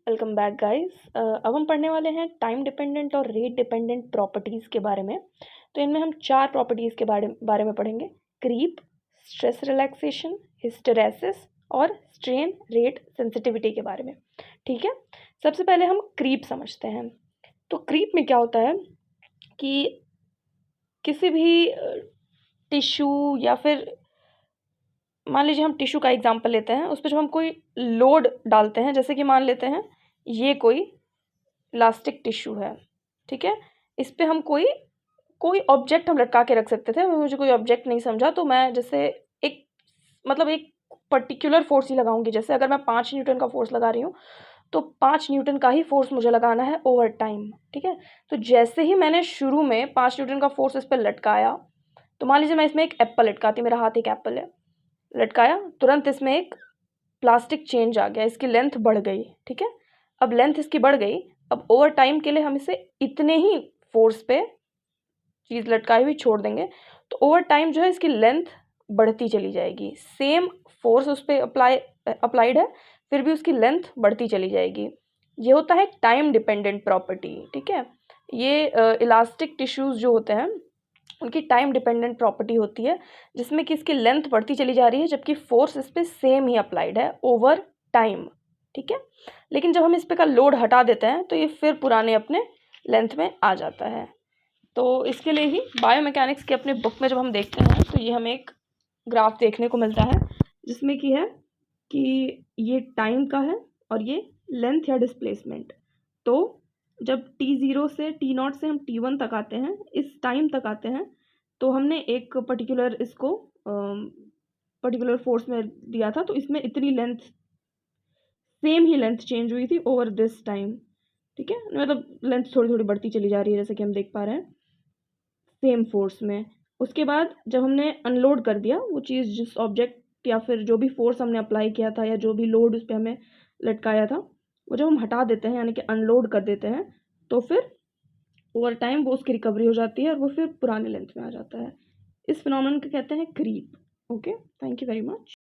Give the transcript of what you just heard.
Welcome back guys. अब हम पढ़ने वाले हैं टाइम डिपेंडेंट और रेट डिपेंडेंट प्रॉपर्टीज़ के बारे में। तो इनमें हम 4 प्रॉपर्टीज़ के बारे में पढ़ेंगे। क्रीप, स्ट्रेस रिलैक्सेशन, हिस्टेरेसिस और स्ट्रेन रेट सेंसिटिविटी के बारे में। ठीक है, सबसे पहले हम क्रीप समझते हैं। तो क्रीप में क्या होता है कि किसी भी टिश्यू या फिर मान लीजिए हम टिश्यू का एग्जांपल लेते हैं, उस पर जब हम कोई लोड डालते हैं, जैसे कि मान लेते हैं ये कोई इलास्टिक टिश्यू है, ठीक है। इस पे हम कोई कोई ऑब्जेक्ट हम लटका के रख सकते थे। मुझे कोई ऑब्जेक्ट नहीं समझा तो मैं जैसे एक मतलब एक पर्टिकुलर फोर्स ही लगाऊंगी। जैसे अगर मैं 5 न्यूटन का फोर्स लगा रही हूँ तो 5 न्यूटन का ही फोर्स मुझे लगाना है ओवर टाइम, ठीक है। तो जैसे ही मैंने शुरू में 5 न्यूटन का फोर्स इस पर लटकाया, तो मान लीजिए मैं इसमें एक एप्पल लटकाती, मेरा हाथ एक एप्पल है, लटकाया, तुरंत इसमें एक प्लास्टिक चेंज आ गया, इसकी लेंथ बढ़ गई, ठीक है। अब लेंथ इसकी बढ़ गई, अब ओवर टाइम के लिए हम इसे इतने ही फोर्स पे चीज़ लटकाई हुई छोड़ देंगे, तो ओवर टाइम जो है इसकी लेंथ बढ़ती चली जाएगी। सेम फोर्स उस पर अप्लाइड है, फिर भी उसकी लेंथ बढ़ती चली जाएगी। ये होता है टाइम डिपेंडेंट प्रॉपर्टी, ठीक है। ये इलास्टिक टिश्यूज़ जो होते हैं उनकी टाइम डिपेंडेंट प्रॉपर्टी होती है, जिसमें कि इसकी लेंथ बढ़ती चली जा रही है जबकि फोर्स इस पर सेम ही अप्लाइड है ओवर टाइम, ठीक है। लेकिन जब हम इस पे का लोड हटा देते हैं तो ये फिर पुराने अपने लेंथ में आ जाता है। तो इसके लिए ही बायोमैकेनिक्स के अपने बुक में जब हम देखते हैं तो ये हमें एक ग्राफ देखने को मिलता है, जिसमें कि है कि ये टाइम का है और ये लेंथ या डिस्प्लेसमेंट। तो जब t0 से t0 से हम t1 तक आते हैं, इस टाइम तक आते हैं, तो हमने एक पर्टिकुलर इसको पर्टिकुलर फोर्स में दिया था, तो इसमें इतनी लेंथ, सेम ही लेंथ चेंज हुई थी ओवर दिस टाइम, ठीक है। मतलब लेंथ थोड़ी थोड़ी बढ़ती चली जा रही है, जैसे कि हम देख पा रहे हैं सेम फोर्स में। उसके बाद जब हमने अनलोड कर दिया वो चीज़, जिस ऑब्जेक्ट या फिर जो भी फोर्स हमने अप्लाई किया था या जो भी लोड उस पर हमें लटकाया था, वो जब हम हटा देते हैं यानी कि अनलोड कर देते हैं, तो फिर ओवर टाइम वो उसकी रिकवरी हो जाती है और वो फिर पुराने लेंथ में आ जाता है। इस फिनोमेनन को कहते हैं creep. Okay, thank you very much.